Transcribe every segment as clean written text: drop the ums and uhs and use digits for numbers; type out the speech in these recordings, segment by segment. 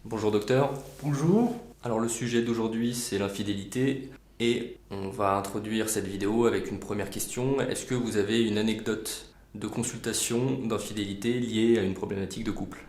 Bonjour docteur. Bonjour. Alors le sujet d'aujourd'hui c'est l'infidélité et on va introduire cette vidéo avec une première question. Est-ce que vous avez une anecdote de consultation d'infidélité liée à une problématique de couple?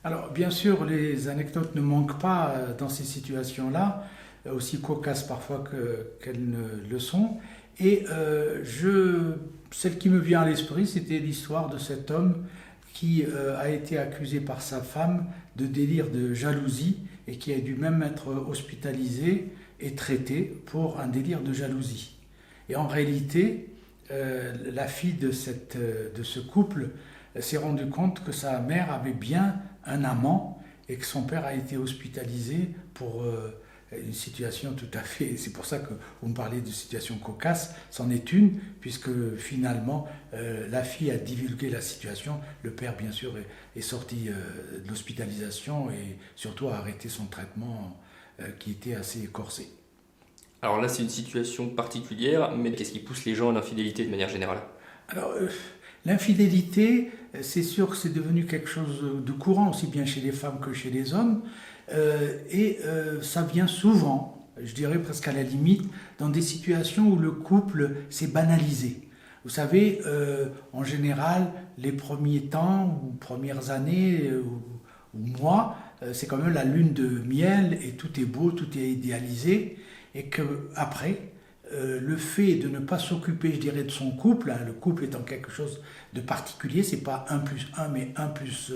Alors, bien sûr, les anecdotes ne manquent pas dans ces situations-là, aussi cocasses parfois qu'elles ne le sont. Et celle qui me vient à l'esprit, c'était l'histoire de cet homme qui a été accusé par sa femme de délire de jalousie et qui a dû même être hospitalisé et traité pour un délire de jalousie. Et en réalité, la fille de ce couple s'est rendue compte que sa mère avait bien un amant et que son père a été hospitalisé pour une situation tout à fait... C'est pour ça que vous me parlez de situation cocasse, c'en est une, puisque finalement la fille a divulgué la situation, le père bien sûr est sorti de l'hospitalisation et surtout a arrêté son traitement qui était assez corsé. Alors là c'est une situation particulière, mais qu'est-ce qui pousse les gens à l'infidélité de manière générale? Alors, l'infidélité, c'est sûr que c'est devenu quelque chose de courant, aussi bien chez les femmes que chez les hommes, ça vient souvent, je dirais presque à la limite, dans des situations où le couple s'est banalisé. Vous savez, en général, les premiers temps ou premières années ou mois, c'est quand même la lune de miel et tout est beau, tout est idéalisé, et que après, le fait de ne pas s'occuper, je dirais, de son couple, hein, le couple étant quelque chose de particulier, c'est pas 1 plus 1, mais 1 plus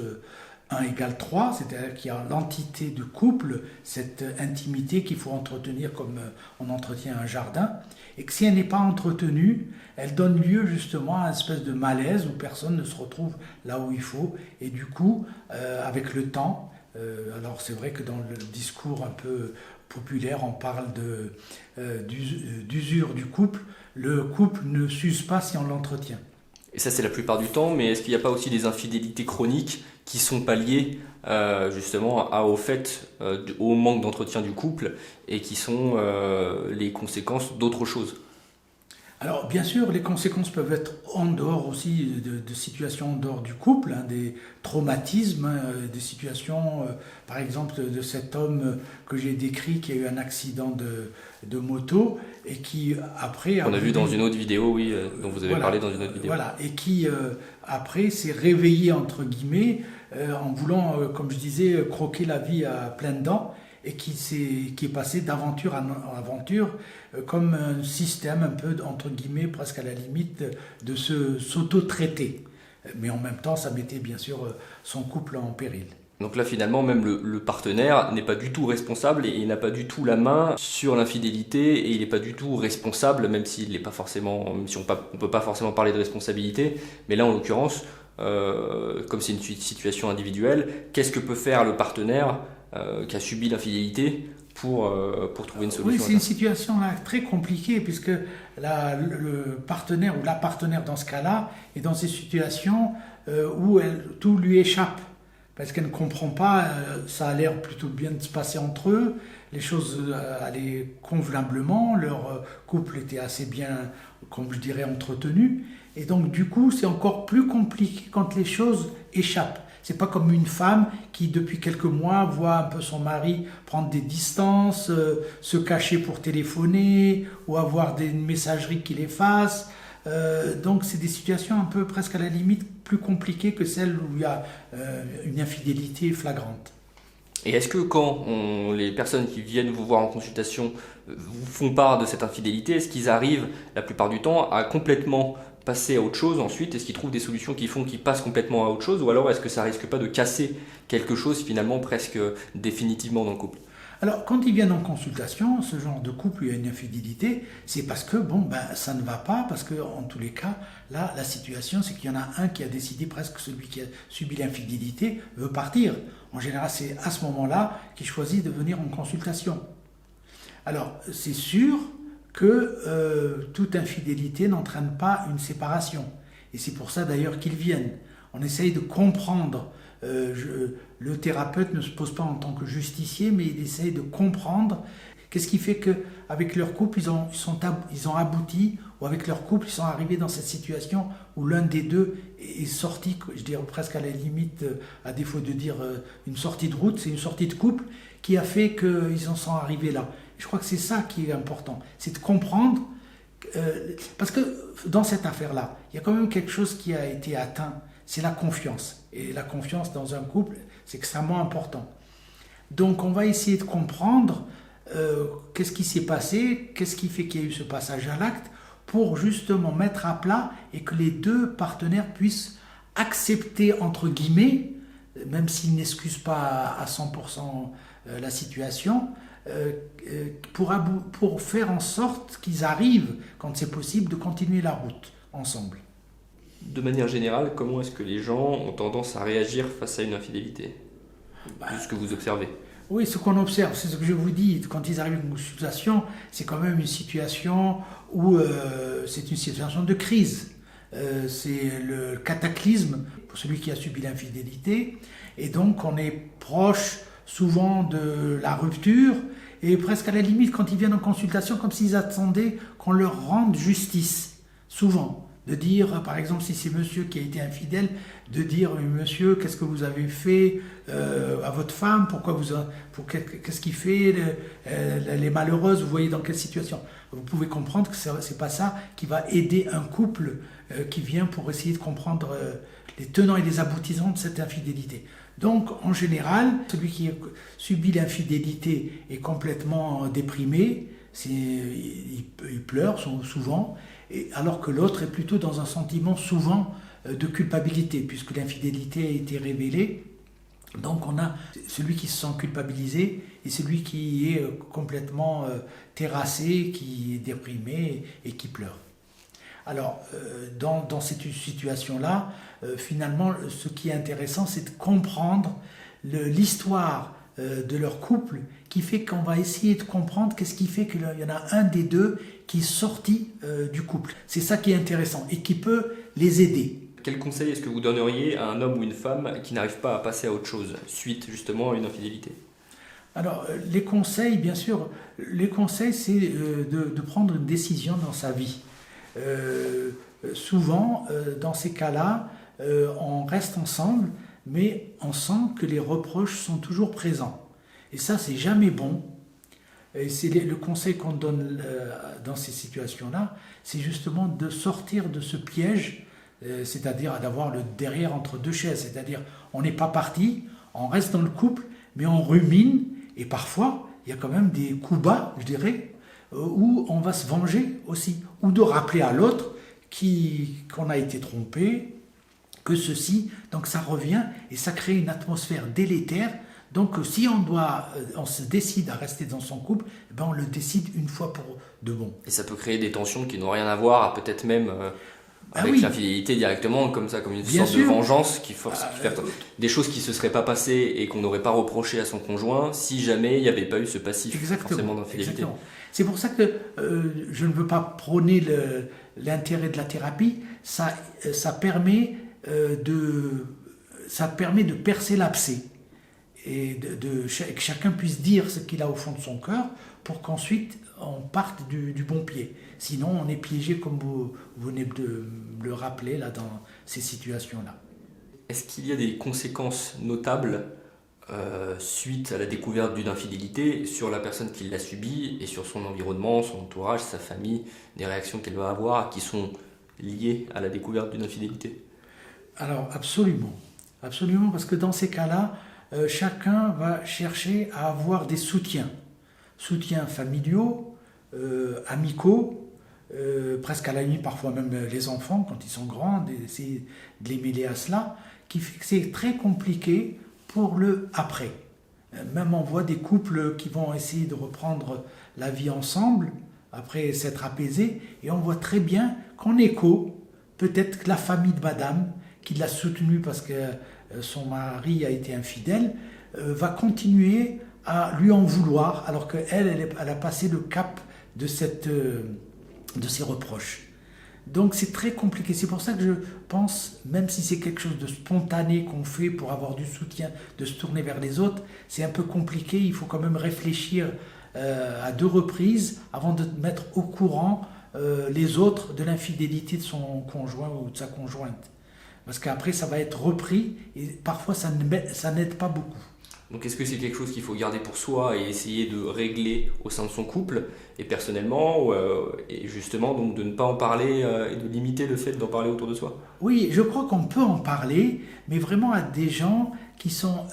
1 égale 3, c'est-à-dire qu'il y a l'entité de couple, cette intimité qu'il faut entretenir comme on entretient un jardin, et que si elle n'est pas entretenue, elle donne lieu justement à une espèce de malaise où personne ne se retrouve là où il faut, et du coup, avec le temps, alors c'est vrai que dans le discours un peu populaire, on parle d'usure du couple. Le couple ne s'use pas si on l'entretient. Et ça c'est la plupart du temps, mais est-ce qu'il n'y a pas aussi des infidélités chroniques qui sont pas liées justement au manque d'entretien du couple et qui sont les conséquences d'autre chose? Alors, bien sûr, les conséquences peuvent être en dehors aussi de situations en dehors du couple, hein, des traumatismes, des situations, par exemple, de cet homme que j'ai décrit qui a eu un accident de moto et qui, après... On a vu dans une autre vidéo, oui, dont vous avez Voilà, parlé dans une autre vidéo. voilà, et qui, après, s'est réveillé, entre guillemets, en voulant, comme je disais, croquer la vie à pleines dents et qui est passé d'aventure en aventure comme un système un peu, entre guillemets, presque à la limite de s'auto-traiter. Mais en même temps, ça mettait bien sûr son couple en péril. Donc là finalement même le partenaire n'est pas du tout responsable et il n'a pas du tout la main sur l'infidélité et il n'est pas du tout responsable, même s'il n'est pas forcément, même si on peut pas forcément parler de responsabilité, mais là en l'occurrence, comme c'est une situation individuelle, qu'est-ce que peut faire le partenaire qui a subi l'infidélité pour trouver une solution? Oui, c'est une situation là, très compliquée puisque le partenaire ou la partenaire dans ce cas-là est dans ces situations où tout lui échappe. Parce qu'elle ne comprend pas, ça a l'air plutôt bien de se passer entre eux, les choses allaient convenablement, leur couple était assez bien, comme je dirais, entretenu, et donc du coup c'est encore plus compliqué quand les choses échappent. C'est pas comme une femme qui depuis quelques mois voit un peu son mari prendre des distances, se cacher pour téléphoner, ou avoir des messageries qui l'effacent. Donc c'est des situations un peu presque à la limite plus compliquées que celles où il y a une infidélité flagrante. Et est-ce que quand les personnes qui viennent vous voir en consultation vous font part de cette infidélité, est-ce qu'ils arrivent la plupart du temps à complètement passer à autre chose ensuite? Est-ce qu'ils trouvent des solutions qui font qu'ils passent complètement à autre chose? Ou alors est-ce que ça risque pas de casser quelque chose finalement presque définitivement dans le couple? Alors, quand ils viennent en consultation, ce genre de couple où il y a une infidélité, c'est parce que, bon, ben, ça ne va pas, parce que, en tous les cas, là, la situation, c'est qu'il y en a un qui a décidé, presque celui qui a subi l'infidélité, veut partir. En général, c'est à ce moment-là qu'il choisit de venir en consultation. Alors, c'est sûr que toute infidélité n'entraîne pas une séparation. Et c'est pour ça, d'ailleurs, qu'ils viennent. On essaye de comprendre. Le thérapeute ne se pose pas en tant que justicier, mais il essaye de comprendre Qu'est-ce qui fait qu'avec leur couple, ils ont abouti, ou avec leur couple, ils sont arrivés dans cette situation où l'un des deux est sorti, je dirais presque à la limite, à défaut de dire une sortie de route, c'est une sortie de couple qui a fait qu'ils en sont arrivés là. Je crois que c'est ça qui est important, c'est de comprendre, parce que dans cette affaire-là, il y a quand même quelque chose qui a été atteint, c'est la confiance. Et la confiance dans un couple, c'est extrêmement important. Donc on va essayer de comprendre qu'est-ce qui s'est passé, qu'est-ce qui fait qu'il y a eu ce passage à l'acte, pour justement mettre à plat et que les deux partenaires puissent accepter, entre guillemets, même s'ils n'excusent pas à 100% la situation, pour faire en sorte qu'ils arrivent, quand c'est possible, de continuer la route ensemble. De manière générale, comment est-ce que les gens ont tendance à réagir face à une infidélité, de ce que vous observez? Oui, ce qu'on observe, c'est ce que je vous dis, quand ils arrivent à une situation, c'est quand même une situation où c'est une situation de crise. C'est le cataclysme pour celui qui a subi l'infidélité, et donc on est proche souvent de la rupture, et presque à la limite quand ils viennent en consultation, comme s'ils attendaient qu'on leur rende justice, souvent. De dire, par exemple, si c'est monsieur qui a été infidèle, de dire, monsieur, qu'est-ce que vous avez fait à votre femme, qu'est-ce qu'il fait, elle est malheureuse, vous voyez dans quelle situation. Vous pouvez comprendre que c'est pas ça qui va aider un couple qui vient pour essayer de comprendre les tenants et les aboutissants de cette infidélité. Donc, en général, celui qui subit l'infidélité est complètement déprimé, il pleure souvent, alors que l'autre est plutôt dans un sentiment souvent de culpabilité, puisque l'infidélité a été révélée. Donc on a celui qui se sent culpabilisé et celui qui est complètement terrassé, qui est déprimé et qui pleure. Alors dans cette situation-là, finalement, ce qui est intéressant, c'est de comprendre l'histoire de leur couple, qui fait qu'on va essayer de comprendre qu'est-ce qui fait qu'il y en a un des deux qui est sorti du couple. C'est ça qui est intéressant et qui peut les aider. Quel conseil est-ce que vous donneriez à un homme ou une femme qui n'arrive pas à passer à autre chose, suite justement à une infidélité? Alors, les conseils, bien sûr, c'est de prendre une décision dans sa vie. Souvent, dans ces cas-là, on reste ensemble, mais on sent que les reproches sont toujours présents. Et ça, c'est jamais bon. Et c'est le conseil qu'on donne dans ces situations-là, c'est justement de sortir de ce piège, c'est-à-dire d'avoir le derrière entre deux chaises. C'est-à-dire, on n'est pas parti, on reste dans le couple, mais on rumine, et parfois, il y a quand même des coups bas, je dirais, où on va se venger aussi, ou de rappeler à l'autre qu'on a été trompé, que ceci, donc ça revient et ça crée une atmosphère délétère. Donc si on se décide à rester dans son couple, on le décide une fois pour de bon. Et ça peut créer des tensions qui n'ont rien à voir, peut-être même avec l'infidélité directement, comme ça, comme une sorte de vengeance qui force faire des choses qui ne se seraient pas passées et qu'on n'aurait pas reproché à son conjoint si jamais il n'y avait pas eu ce passif forcément d'infidélité. Exactement. C'est pour ça que je ne veux pas prôner l'intérêt de la thérapie. Ça permet de percer l'abcès et que chacun puisse dire ce qu'il a au fond de son cœur pour qu'ensuite on parte du bon pied. Sinon, on est piégé comme vous venez de le rappeler là, dans ces situations-là. Est-ce qu'il y a des conséquences notables suite à la découverte d'une infidélité sur la personne qui l'a subie et sur son environnement, son entourage, sa famille, des réactions qu'elle va avoir qui sont liées à la découverte d'une infidélité? Alors absolument, parce que dans ces cas-là, chacun va chercher à avoir des soutiens familiaux, amicaux, presque à la limite parfois même les enfants quand ils sont grands, d'essayer de les mêler à cela, qui fait que c'est très compliqué pour le après. Même on voit des couples qui vont essayer de reprendre la vie ensemble après s'être apaisés, et on voit très bien qu'en écho, peut-être que la famille de madame qui l'a soutenue parce que son mari a été infidèle, va continuer à lui en vouloir, alors qu'elle a passé le cap de ces reproches. Donc c'est très compliqué. C'est pour ça que je pense, même si c'est quelque chose de spontané qu'on fait pour avoir du soutien, de se tourner vers les autres, c'est un peu compliqué. Il faut quand même réfléchir à 2 reprises avant de mettre au courant les autres de l'infidélité de son conjoint ou de sa conjointe. Parce qu'après, ça va être repris et parfois, ça n'aide pas beaucoup. Donc est-ce que c'est quelque chose qu'il faut garder pour soi et essayer de régler au sein de son couple et personnellement, et justement donc de ne pas en parler et de limiter le fait d'en parler autour de soi? Oui, je crois qu'on peut en parler, mais vraiment à des gens qui sont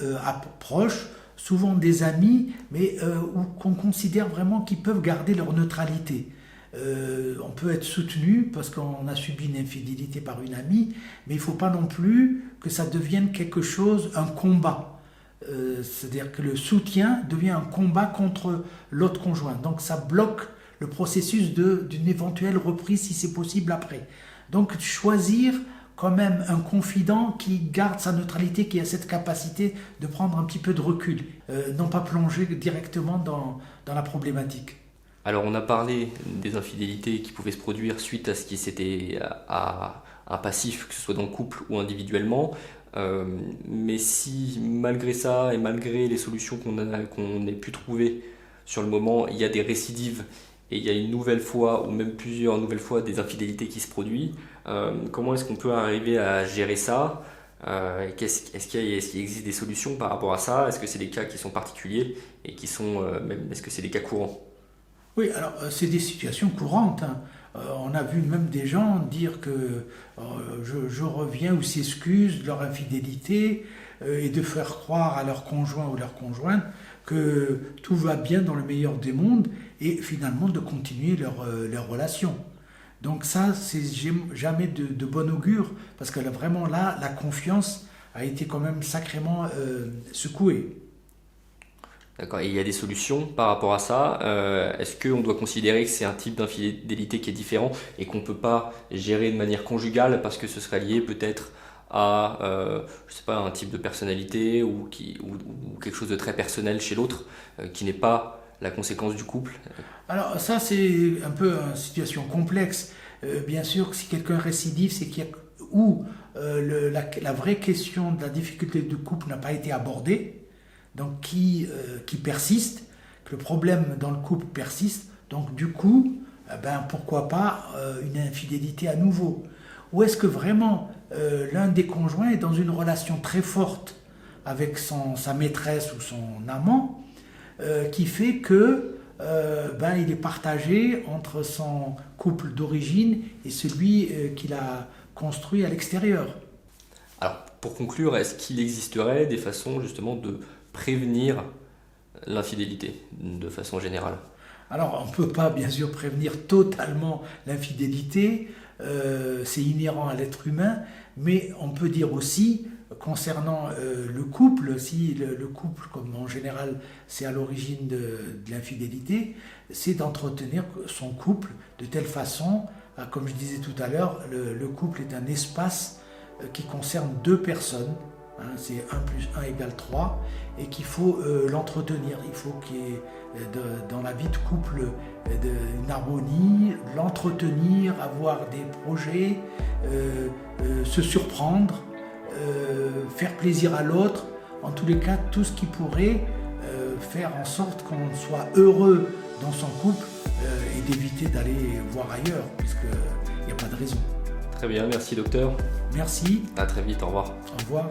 proches, souvent des amis, mais ou qu'on considère vraiment qu'ils peuvent garder leur neutralité. On peut être soutenu parce qu'on a subi une infidélité par une amie, mais il ne faut pas non plus que ça devienne quelque chose, un combat. C'est-à-dire que le soutien devient un combat contre l'autre conjoint. Donc ça bloque le processus d'une éventuelle reprise si c'est possible après. Donc choisir quand même un confident qui garde sa neutralité, qui a cette capacité de prendre un petit peu de recul, non pas plonger directement dans la problématique. Alors on a parlé des infidélités qui pouvaient se produire suite à ce qui s'était à un passif, que ce soit dans le couple ou individuellement. Mais si malgré ça et malgré les solutions qu'on ait pu trouver sur le moment, il y a des récidives et il y a une nouvelle fois ou même plusieurs nouvelles fois des infidélités qui se produisent, comment est-ce qu'on peut arriver à gérer ça? Est-ce qu'il existe des solutions par rapport à ça? Est-ce que c'est des cas qui sont particuliers et qui sont est-ce que c'est des cas courants? Oui, alors c'est des situations courantes, hein. On a vu même des gens dire que je reviens ou s'excusent de leur infidélité et de faire croire à leur conjoint ou leur conjointe que tout va bien dans le meilleur des mondes et finalement de continuer leur relation. Donc ça, c'est jamais de bon augure parce que là, vraiment là, la confiance a été quand même sacrément secouée. D'accord. Et il y a des solutions par rapport à ça. Est-ce qu'on doit considérer que c'est un type d'infidélité qui est différent et qu'on ne peut pas gérer de manière conjugale parce que ce serait lié peut-être à je sais pas, un type de personnalité ou quelque chose de très personnel chez l'autre qui n'est pas la conséquence du couple? Alors ça, c'est un peu une situation complexe. Bien sûr que si quelqu'un récidive, c'est qu'il y a ou la vraie question de la difficulté du couple n'a pas été abordée, donc qui persiste, que le problème dans le couple persiste, donc du coup, pourquoi pas une infidélité à nouveau? Ou est-ce que vraiment l'un des conjoints est dans une relation très forte avec sa maîtresse ou son amant, qui fait que il est partagé entre son couple d'origine et celui qu'il a construit à l'extérieur? Alors, pour conclure, est-ce qu'il existerait des façons justement de prévenir l'infidélité de façon générale? Alors, on ne peut pas bien sûr prévenir totalement l'infidélité, c'est inhérent à l'être humain, mais on peut dire aussi, concernant le couple, si le couple, comme en général c'est à l'origine de l'infidélité, c'est d'entretenir son couple de telle façon, comme je disais tout à l'heure, le couple est un espace qui concerne 2 personnes, hein, c'est 1 plus 1 égale 3, et qu'il faut l'entretenir. Il faut qu'il y ait dans la vie de couple une harmonie, l'entretenir, avoir des projets, se surprendre, faire plaisir à l'autre, en tous les cas tout ce qui pourrait faire en sorte qu'on soit heureux dans son couple et d'éviter d'aller voir ailleurs, puisqu'il n'y a pas de raison. Très bien, merci docteur. Merci. À très vite, au revoir. Au revoir.